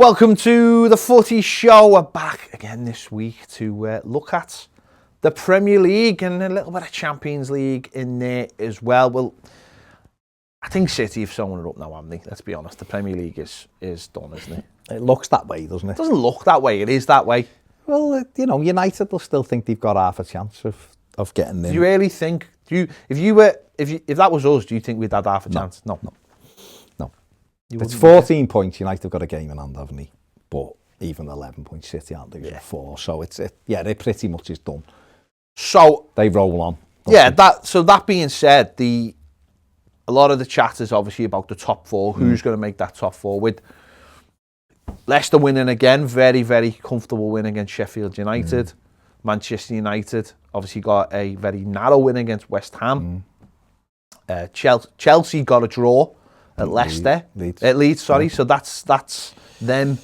Welcome to the Footy Show. We're back again this week to look at the Premier League and a little bit of Champions League in there as well. Well, I think City have sewn it up now, haven't they? Let's be honest. The Premier League is done, isn't it? It looks that way, doesn't it? It doesn't look that way. It is that way. Well, United will still think they've got half a chance of getting in. Do you really think? If that was us, do you think we'd had half a chance? No. It's 14 points. United have got a game in hand, haven't they? But even 11 points City aren't they? 4. So they pretty much is done. So they roll on. That being said, a lot of the chat is obviously about the top 4. Who's going to make that top 4? With Leicester winning again, very, very comfortable win against Sheffield United. Manchester United obviously got a very narrow win against West Ham. Chelsea got a draw at Leicester. Leeds, sorry. So that's them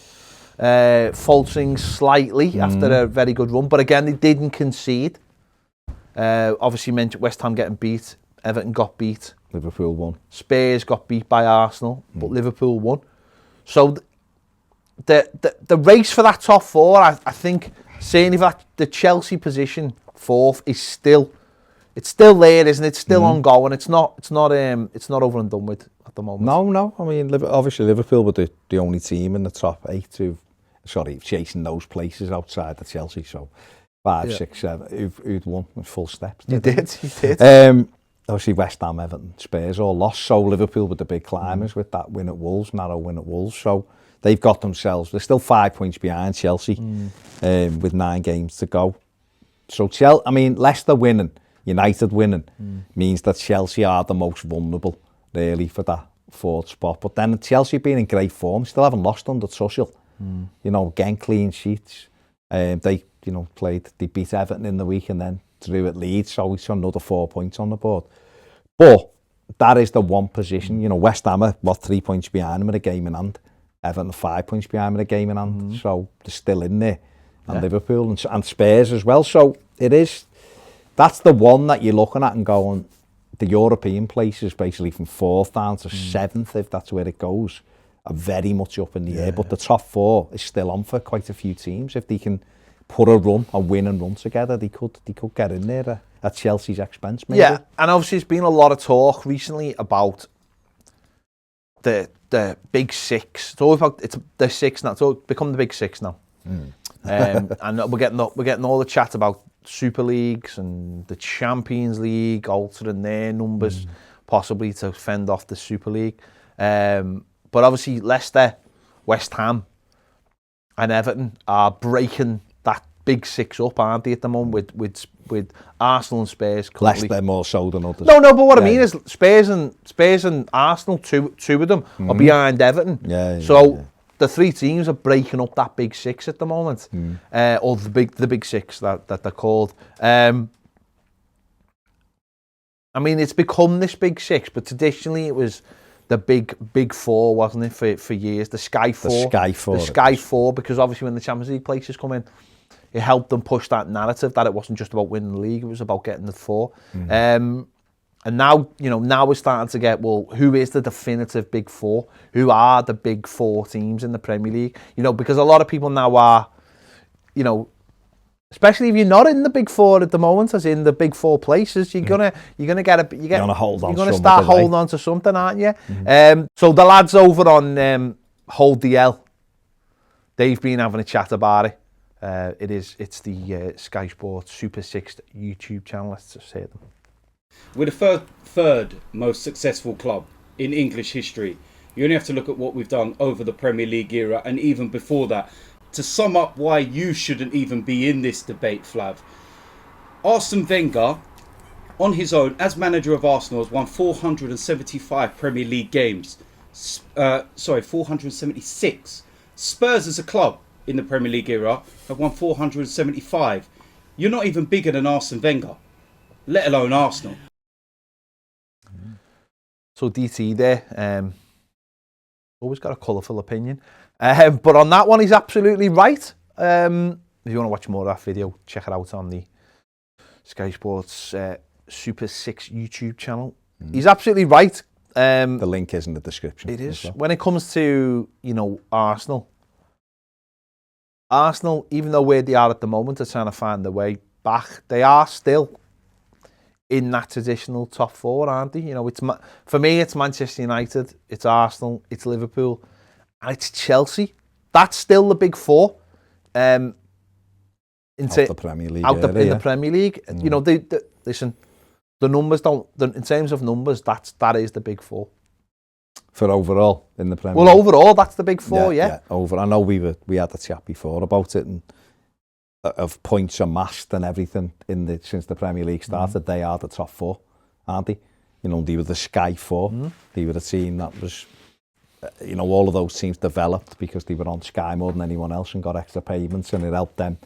faltering slightly after a very good run. But again, they didn't concede. Obviously, West Ham getting beat. Everton got beat. Liverpool won. Spurs got beat by Arsenal, but Liverpool won. So the race for that top 4, I think, certainly for the Chelsea position, 4th, is still there, isn't it? It's still ongoing. It's not over and done with at the moment. No. I mean, obviously Liverpool were the only team in the top 8 chasing those places outside of Chelsea. So 5, 6, 7 who'd won with full steps. You did. Obviously West Ham, Everton, Spurs all lost. So Liverpool were the big climbers with that win at Wolves, narrow win at Wolves. So they've got themselves. They're still 5 points behind Chelsea with 9 games to go. So Leicester winning, United winning means that Chelsea are the most vulnerable, really, for that 4th spot. But then Chelsea being in great form, still haven't lost under Tuchel. Again, clean sheets. They beat Everton in the week and then drew at Leeds, so it's another 4 points on the board. But that is the one position. West Ham are 3 points behind them with a game in hand. Everton 5 points behind with a game in hand, so they're still in there. And Liverpool and Spurs as well. So that's the one that you're looking at and going, the European places basically from 4th down to 7th, if that's where it goes, are very much up in the air. But the top 4 is still on for quite a few teams. If they can put a win and run together, they could get in there at Chelsea's expense, maybe. Yeah, and obviously there's been a lot of talk recently about the big 6. It's the 6 now. It's become the big 6 now. And we're getting all the chat about Super Leagues and the Champions League altering their numbers possibly to fend off the Super League. But obviously Leicester, West Ham and Everton are breaking that big 6 up, aren't they, at the moment, with Arsenal and Spurs. Leicester more so than others. No, but what I mean is Spurs and Arsenal, two of them are behind Everton. The 3 teams are breaking up that big 6 at the moment, or the big 6 that they're called. It's become this big 6, but traditionally it was the big 4, wasn't it, for years? The Sky 4. The Sky 4, because obviously when the Champions League places come in, it helped them push that narrative that it wasn't just about winning the league, it was about getting the 4. And now we're starting to get, well, who is the definitive big 4? Who are the big 4 teams in the Premier League? Because a lot of people now are, especially if you're not in the big 4 at the moment, as in the big 4 places, you're gonna start holding on to something, aren't you? So the lads over on Hold the L, they've been having a chat about it. It's the Sky Sports Super 6 YouTube channel. Let's just say them. We're the third most successful club in English history. You only have to look at what we've done over the Premier League era and even before that to sum up why you shouldn't even be in this debate, Flav. Arsene Wenger, on his own, as manager of Arsenal, has won 475 Premier League games. 476. Spurs as a club in the Premier League era have won 475. You're not even bigger than Arsene Wenger, let alone Arsenal. So DT there, always got a colourful opinion. But on that one, he's absolutely right. If you want to watch more of that video, check it out on the Sky Sports Super 6 YouTube channel. He's absolutely right. The link is in the description. It is. Well. When it comes to, Arsenal, Arsenal, even though where they are at the moment, are trying to find their way back. They are still in that traditional top four, aren't they? You know, for me, it's Manchester United, it's Arsenal, it's Liverpool, and it's Chelsea. That's still the big four. Out the Premier League. In the Premier League. You know, listen, the numbers don't, in terms of numbers, that is the big four. For overall in the Premier League? Well, overall, that's the big four, yeah. I know we had a chat before about it, and of points amassed and everything since the Premier League started. They are the top four, aren't they? You know, they were the Sky Four. They were the team that was, you know, all of those teams developed because they were on Sky more than anyone else and got extra payments, and it helped them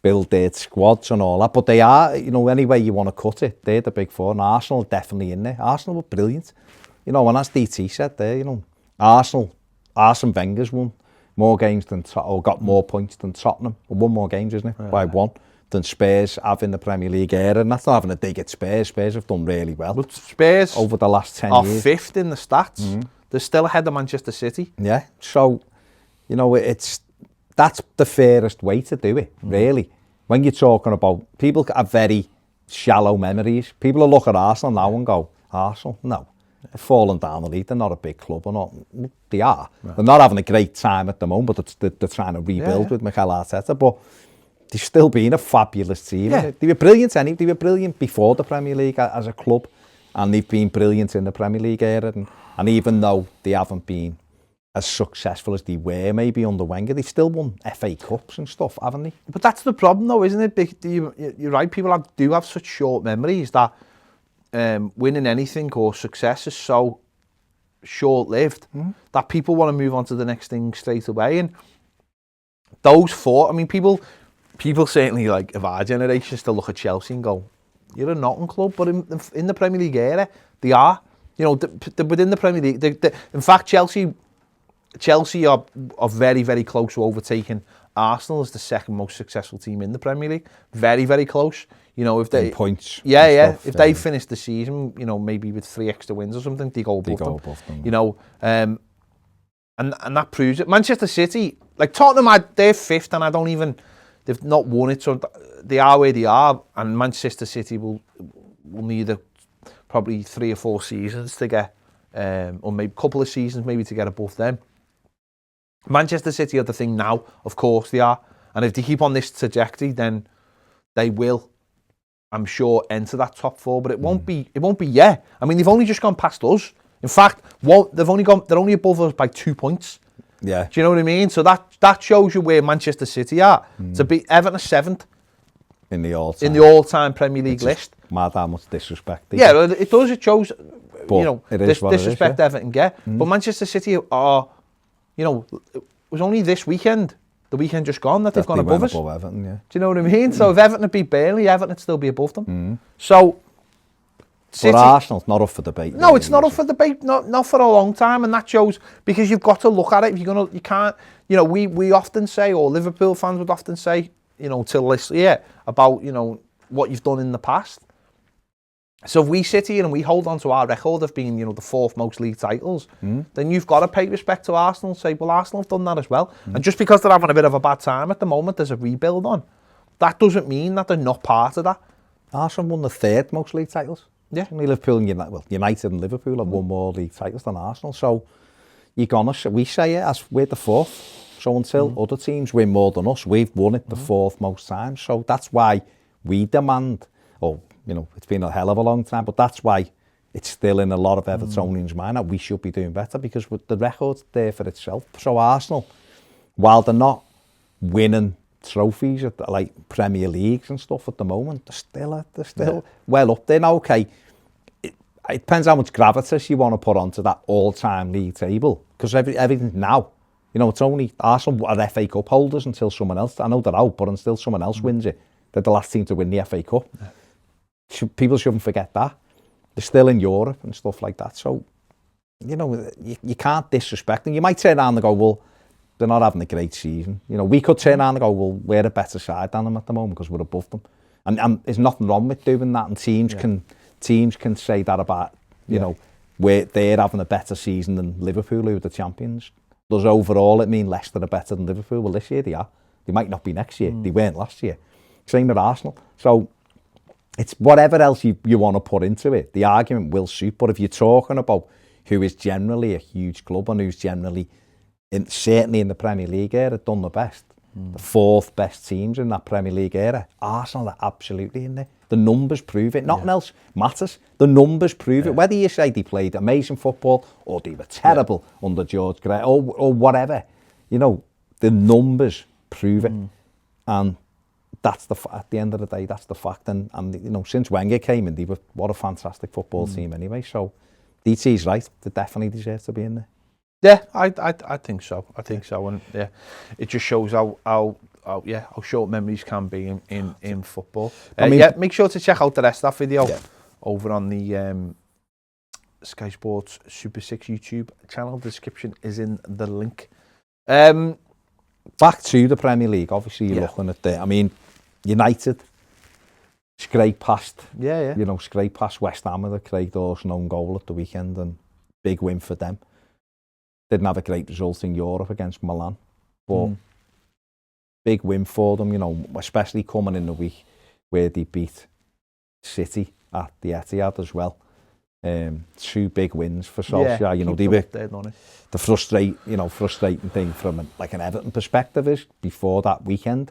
build their squads and all that. But they are, you know, any way you want to cut it, they're the big four, and Arsenal are definitely in there. Arsenal were brilliant. You know, and as DT said there, you know, Arsene Wenger's won more games than, or got more points than Tottenham. Won more games, isn't it? Yeah. By one. Than Spurs have in the Premier League era. And that's not having a dig at Spurs. Spurs have done really well. But Spurs over the last 10 years. Are fifth in the stats. They're still ahead of Manchester City. Yeah. So, you know, that's the fairest way to do it, really. When you're talking about, people have very shallow memories. People will look at Arsenal now and go, Arsenal? No. They've fallen down the league. They're not a big club or not. They are. Right. They're not having a great time at the moment, but they're trying to rebuild with Mikel Arteta. But they've still been a fabulous team. Yeah. They were brilliant. They were brilliant before the Premier League as a club, and they've been brilliant in the Premier League era. And even though they haven't been as successful as they were maybe under Wenger, they've still won FA Cups and stuff, haven't they? But that's the problem, though, isn't it? You're right. People do have such short memories that winning anything or success is so short-lived that people want to move on to the next thing straight away. And those four, I mean, people certainly, like, of our generation still look at Chelsea and go, you're a Nottingham club, but in the Premier League era, they are. You know, within the Premier League, in fact, Chelsea are very, very close to overtaking Arsenal as the second most successful team in the Premier League. Very, very close. You know, if they in points, if they finish the season, you know, maybe with 3 extra wins or something, they go above them. You know, and that proves it. Manchester City, like Tottenham, they're fifth, and they've not won it, so they are where they are. And Manchester City will need probably 3 or 4 seasons to get, or maybe a couple of seasons maybe to get above them. Manchester City are the thing now, of course they are, and if they keep on this trajectory, then they will, I'm sure, enter that top four. But it won't be yet. I mean, they've only just gone past us. In fact, they're only above us by 2 points. Yeah. Do you know what I mean? So that shows you where Manchester City are. To be Everton 7th in the all-time Premier League list. Mad how much disrespect. Yeah, it does. It shows, but you know, disrespect Everton get. But Manchester City are, you know, it was only this weekend, the weekend just gone, that they've gone above us. Everton, yeah. Do you know what I mean? So if Everton had beat Burnley, Everton would still be above them. So, City, but Arsenal's not up for debate. No, it's not up for debate, not for a long time, and that shows, because you've got to look at it. You can't, you know, we often say, or Liverpool fans would often say, you know, till this year, about, you know, what you've done in the past. So if we sit here and we hold on to our record of being, you know, the 4th most league titles, then you've got to pay respect to Arsenal and say, well, Arsenal have done that as well. And just because they're having a bit of a bad time at the moment, there's a rebuild on. That doesn't mean that they're not part of that. Arsenal won the 3rd most league titles. Yeah. Liverpool and United and Liverpool have won more league titles than Arsenal. So we say it as we're the 4th. So until other teams win more than us, we've won it the 4th most times. So that's why we demand, you know, it's been a hell of a long time, but that's why it's still in a lot of Evertonians' mind that we should be doing better, because the record's there for itself. So Arsenal, while they're not winning trophies at like Premier Leagues and stuff at the moment, they're still well up there. Now, okay, it depends how much gravitas you want to put onto that all-time league table, because everything now, you know, it's only Arsenal are FA Cup holders until someone else, I know they're out, but until someone else wins it, they're the last team to win the FA Cup. People shouldn't forget that. They're still in Europe and stuff like that. So, you know, you can't disrespect them. You might turn around and go, well, they're not having a great season. You know, we could turn around and go, well, we're a better side than them at the moment because we're above them. And there's nothing wrong with doing that. And teams can say that about, you know, where they're having a better season than Liverpool, who are the champions. Does overall it mean Leicester are better than Liverpool? Well, this year they are. They might not be next year. They weren't last year. Same with Arsenal. So it's whatever else you want to put into it. The argument will suit. But if you're talking about who is generally a huge club and who's generally, certainly in the Premier League era, done the best, the fourth best teams in that Premier League era, Arsenal are absolutely in there. The numbers prove it. Nothing else matters. The numbers prove it. Whether you say they played amazing football or they were terrible under George Graham or whatever, you know, the numbers prove it. And that's at the end of the day, that's the fact. And you know, since Wenger came in, what a fantastic football team anyway. So DT's right. They definitely deserve to be in there. Yeah, I think so. I think so. And yeah, it just shows how short memories can be in football. I mean, make sure to check out the rest of that video over on the Sky Sports Super 6 YouTube channel. The description is in the link. Back to the Premier League, obviously you're looking at I mean, United scrape past, you know, scrape past West Ham with a Craig Dawson own goal at the weekend, and big win for them. Didn't have a great result in Europe against Milan, but big win for them, you know, especially coming in the week where they beat City at the Etihad as well. Two big wins for Solskjaer. You know, they were the frustrating thing from an Everton perspective is before that weekend,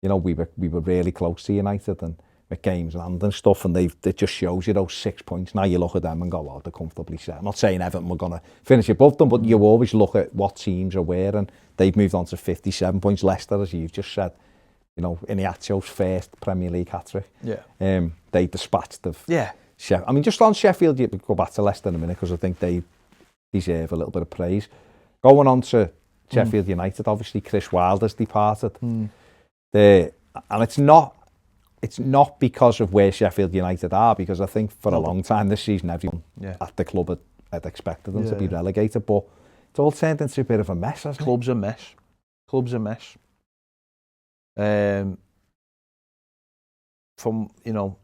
you know, we were really close to United and with games and stuff, and it just shows you those 6 points. Now you look at them and go, well, they're comfortably set. I'm not saying Everton were going to finish above them, but you always look at what teams are where, and they've moved on to 57 points. Leicester, as you've just said, you know, Iheanacho's first Premier League hat-trick. Yeah. They dispatched of Sheffield. I mean, just on Sheffield, you go back to Leicester in a minute because I think they deserve a little bit of praise. Going on to Sheffield United, obviously Chris Wilder's departed. And it's not because of where Sheffield United are, because I think for a long time this season everyone at the club had expected them to be relegated, but it's all turned into a bit of a mess, hasn't it? Club's a mess. From, you know,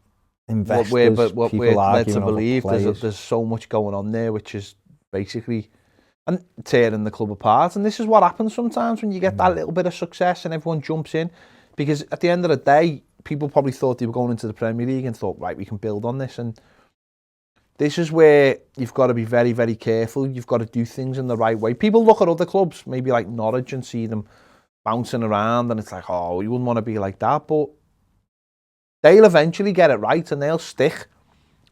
investors, what we're led to believe, there's so much going on there, which is basically tearing the club apart. And this is what happens sometimes when you get that little bit of success and everyone jumps in, because at the end of the day, people probably thought they were going into the Premier League and thought, right, we can build on this. And this is where you've got to be very, very careful. You've got to do things in the right way. People look at other clubs, maybe like Norwich, and see them bouncing around, and it's like, oh, you wouldn't want to be like that. But they'll eventually get it right and they'll stick.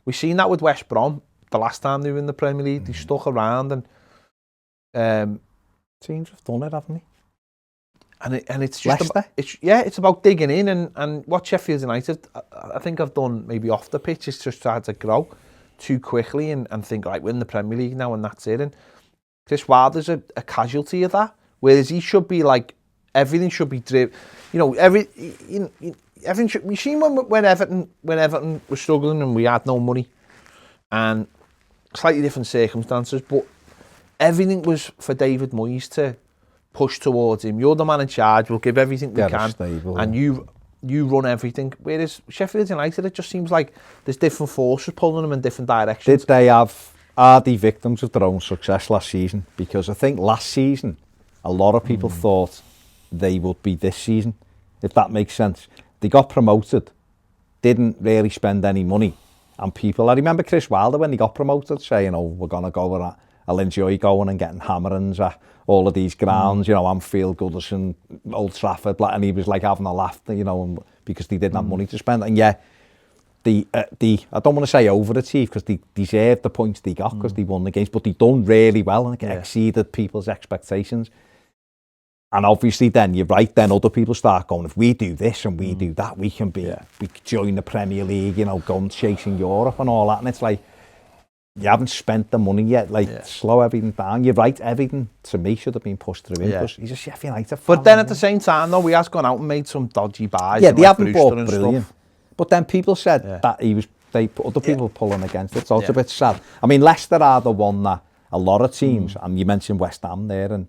We've seen that with West Brom the last time they were in the Premier League. They stuck around, and teams have done it, haven't they? And it's just it's about digging in, and what Sheffield United, I think I've done maybe off the pitch, is just tried to grow too quickly and think, right, we're in the Premier League now and that's it. And Chris Wilder's a casualty of that, whereas he should be like, everything should be driven, you know, everything should, we've seen when Everton was struggling and we had no money and slightly different circumstances, but everything was for David Moyes to push towards him. You're the man in charge, we'll give everything we can, stable, and you run everything. Whereas Sheffield United, it just seems like there's different forces pulling them in different directions. Are they victims of their own success last season? Because I think last season a lot of people thought they would be this season, if that makes sense. They got promoted, didn't really spend any money, and I remember Chris Wilder when he got promoted saying, oh, we're going to go and I'll enjoy going and getting hammerings at all of these grounds, you know, Anfield, Goodison, Old Trafford, and he was like having a laugh, you know, because they didn't have money to spend. And I don't want to say overachieved, because they deserved the points they got because they won the games, but they done really well and exceeded people's expectations. And obviously then, you're right, then other people start going, if we do this and we do that, we can we could join the Premier League, you know, go chasing Europe and all that. And it's like, you haven't spent the money yet, slow everything down. You're right, everything to me should have been pushed through him, because he's a Sheffield United fan. But then at the same time, though, he has gone out and made some dodgy buys. Yeah, they haven't bought brilliant. Stuff. But then people said that other people pulling against it, so it's a bit sad. I mean, Leicester are the one that a lot of teams, and you mentioned West Ham there, and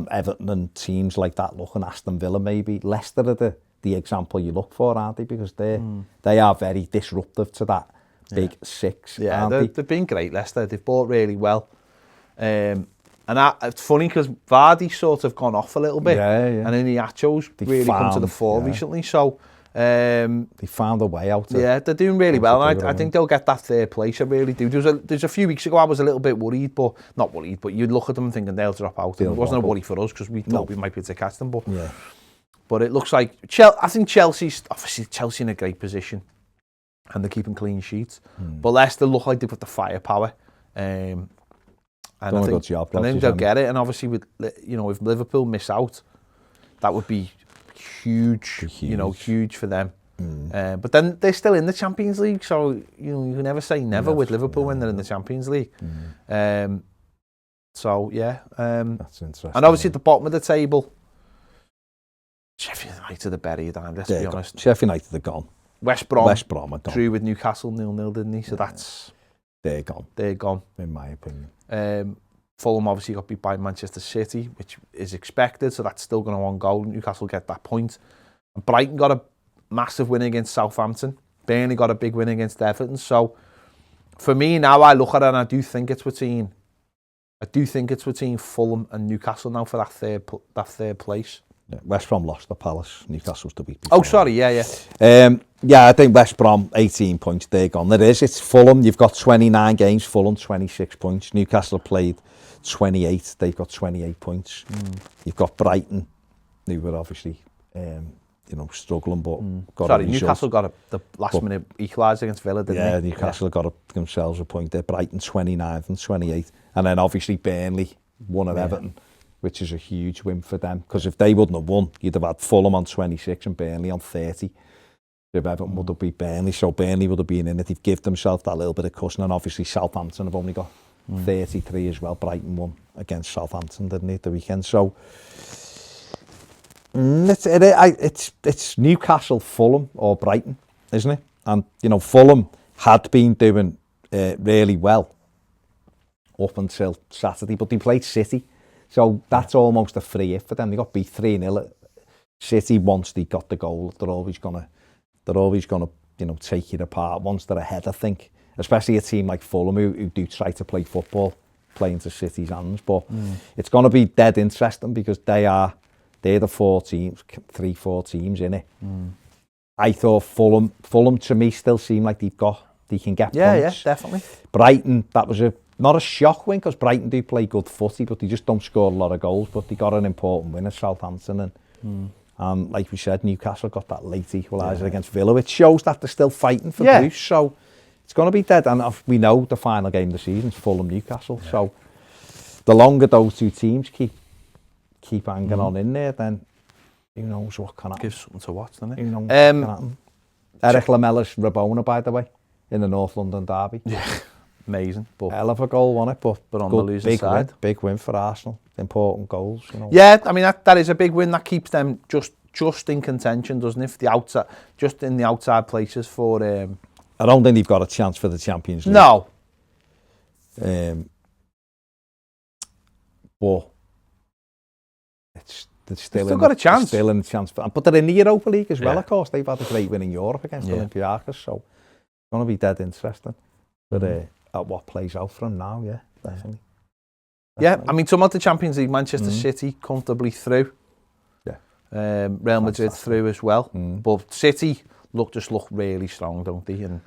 Everton and teams like that, looking Aston Villa maybe. Leicester are the example you look for, aren't they? Because they are very disruptive to that big six. Yeah, they've been great, Leicester. They've bought really well. And And it's funny because Vardy's sort of gone off a little bit. Yeah. And Iniacho's really come to the fore recently. So they found a way out. Yeah, they're doing really well. And I think they'll get that third place. I really do. There's a few weeks ago I was a little bit worried, but not worried. But you'd look at them and thinking they'll drop out. And it wasn't a worry for us because we thought we might be able to catch them. But it looks like I think Chelsea's in a great position, and they're keeping clean sheets. But Leicester look like they've got the firepower. And I think they'll get it. And obviously, if Liverpool miss out, that would be huge. Huge for them. But then they're still in the Champions League, so you can never say never with Liverpool when they're in the Champions League. So yeah, that's interesting. And obviously at the bottom of the table, Sheffield United are buried. Let's be honest. Sheffield United are gone. West Brom are gone. Drew with Newcastle 0-0, didn't he? So they're gone. They're gone, in my opinion. Fulham obviously got beat by Manchester City, which is expected, so that's still going to on-goal. Newcastle get that point. And Brighton got a massive win against Southampton. Burnley got a big win against Everton. So for me now, I look at it and I do think it's between Fulham and Newcastle now for that third place. Yeah, West Brom lost to Palace. Newcastle's to beat. Oh, sorry, yeah. I think West Brom 18 points. They're gone. It's Fulham. You've got 29 games. Fulham 26 points. Newcastle played 28. They've got 28 points. You've got Brighton, who were obviously struggling, but Newcastle got the last minute equaliser against Villa, didn't they? Yeah, Newcastle got themselves a point there. Brighton 29th and 28, and then obviously Burnley won at Everton, which is a huge win for them, because if they wouldn't have won, you'd have had Fulham on 26 and Burnley on 30. If Everton would have beat Burnley, so Burnley would have been in it. They've given themselves that little bit of cushion, and obviously Southampton have only got 33 as well. Brighton won against Southampton, didn't they, the weekend? So it's Newcastle, Fulham or Brighton, isn't it? And Fulham had been doing really well up until Saturday, but they played City, so that's almost a free hit for them. They got beat 3-0. City, once they got the goal, they're always gonna take it apart once they're ahead, I think, especially a team like Fulham who do try to play football, play into City's hands. But it's going to be dead interesting because they're the 4 teams in it. I thought Fulham to me still seem like they can get points. Yeah, definitely. Brighton, that was not a shock win, because Brighton do play good footy, but they just don't score a lot of goals. But they got an important win at Southampton, and like we said, Newcastle got that late equaliser against Villa, which shows that they're still fighting for Bruce. So it's going to be dead, and we know the final game of the season is Fulham-Newcastle. So the longer those two teams keep hanging on in there, then who knows what can happen. Gives something to watch, doesn't it? Who knows what can happen. Eric Lamella's Rabona, by the way, in the North London derby. Yeah, amazing. But hell of a goal, wasn't it? But on the losing side. Big win for Arsenal. Important goals. Yeah, I mean that is a big win. That keeps them just in contention, doesn't it? For the outside, just in the outside places for. I don't think they've got a chance for the Champions League. No. But it's still got a chance. Still in a chance for, but they're in the Europa League as well. Of course, they've had a great win in Europe against Olympiacos, so it's going to be dead interesting. But at what plays out for them now, definitely. Yeah, I mean, some of the Champions League, Manchester City comfortably through. Yeah. Real Madrid through as well. But City look really strong, don't they? And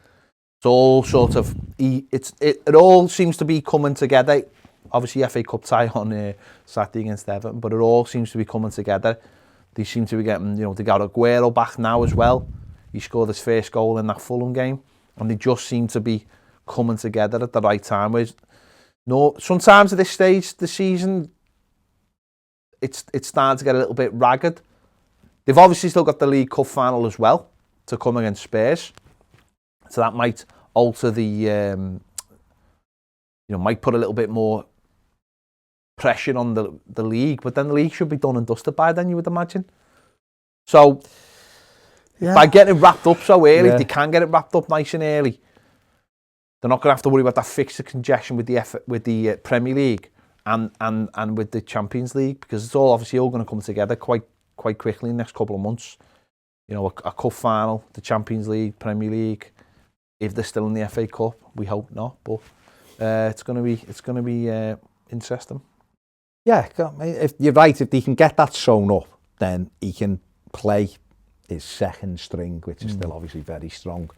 it's all sort of it all seems to be coming together. Obviously, FA Cup tie on Saturday against Everton, but it all seems to be coming together. They seem to be getting, they got Aguero back now as well. He scored his first goal in that Fulham game, and they just seem to be coming together at the right time. Sometimes at this stage of the season, it's starting to get a little bit ragged. They've obviously still got the League Cup final as well to come against Spurs, so that might alter the, might put a little bit more pressure on the league. But then the league should be done and dusted by then, you would imagine. So by getting it wrapped up so early, they can get it wrapped up nice and early. They're not going to have to worry about that fixture congestion with the Premier League and with the Champions League, because it's all going to come together quite quickly in the next couple of months. A cup final, the Champions League, Premier League. If they're still in the FA Cup, we hope not. But it's going to be interesting. Yeah, if you're right, if he can get that sewn up, then he can play his second string, which is still obviously very strong.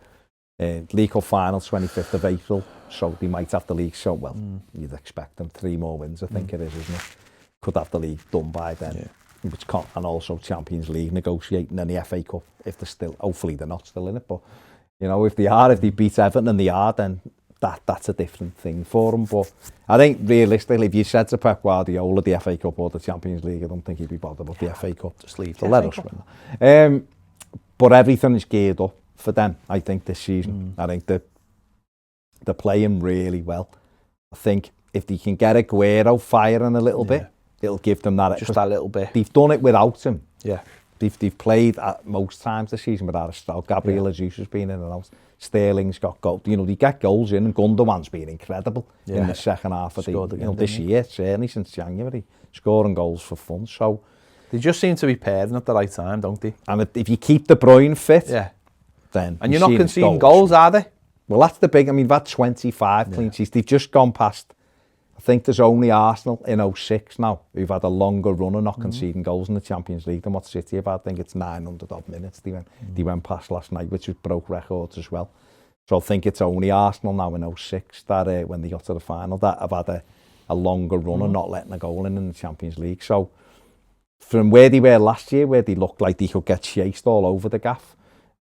League Cup final, 25th of April, so they might have the league, so well, you'd expect them 3 more wins, I think it is, isn't it? Could have the league done by then, which can't, and also Champions League negotiating and the FA Cup, if they're still, hopefully they're not still in it, but, you know, if they beat Everton and they are, then that's a different thing for them. But I think realistically, if you said to Pep Guardiola the FA Cup or the Champions League, I don't think he'd be bothered about the FA Cup. Just leave so let us win. But everything is geared up for them, I think, this season. I think they're playing really well. I think if they can get Aguero firing a little bit, it'll give them that. Just that little bit. They've done it without him. Yeah. They've played at most times this season without a style. Gabriel Jesus has been in and out. Sterling's got goals. You know, they get goals in, and Gundogan's been incredible in the second half of this year, certainly since January, scoring goals for fun. So they just seem to be pairing at the right time, don't they? And if you keep De Bruyne fit, then and you're not conceding goals, are they? Well, that's the big. I mean, that's 25 clean sheets. They've just gone past. I think there's only Arsenal in 06 now who've had a longer run of not conceding goals in the Champions League than what City have had. I think it's 900 odd minutes they went past last night, which broke records as well. So I think it's only Arsenal now in 06 that when they got to the final that have had a longer run of not letting a goal in the Champions League. So from where they were last year, where they looked like they could get chased all over the gaff,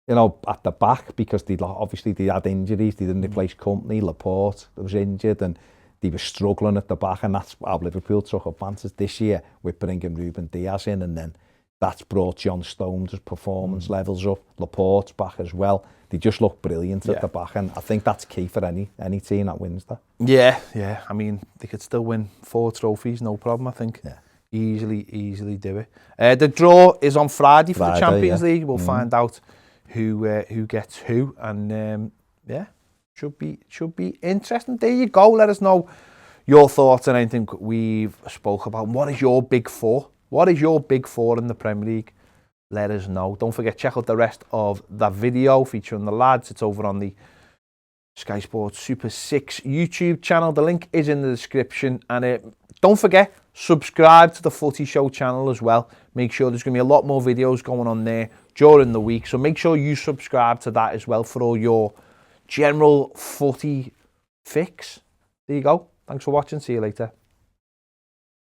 you know, at the back, because obviously they had injuries, they didn't replace Company, Laporte was injured, and they were struggling at the back, and that's how Liverpool took advantage this year with bringing Ruben Diaz in, and then that's brought John Stones' performance levels up. Laporte's back as well. They just look brilliant at the back, and I think that's key for any team that wins that. Yeah. I mean, they could still win 4 trophies, no problem, I think. Yeah. Easily do it. The draw is on Friday for the Champions League. We'll find out who gets who, and should be interesting. There you go. Let us know your thoughts on anything we've spoke about. What is your big 4? What is your big 4 in the Premier League? Let us know. Don't forget, check out the rest of the video featuring the lads. It's over on the Sky Sports Super 6 YouTube channel. The link is in the description. And don't forget, subscribe to the Footy Show channel as well. Make sure there's going to be a lot more videos going on there during the week. So make sure you subscribe to that as well for all your general footy fix. There you go. Thanks for watching. See you later.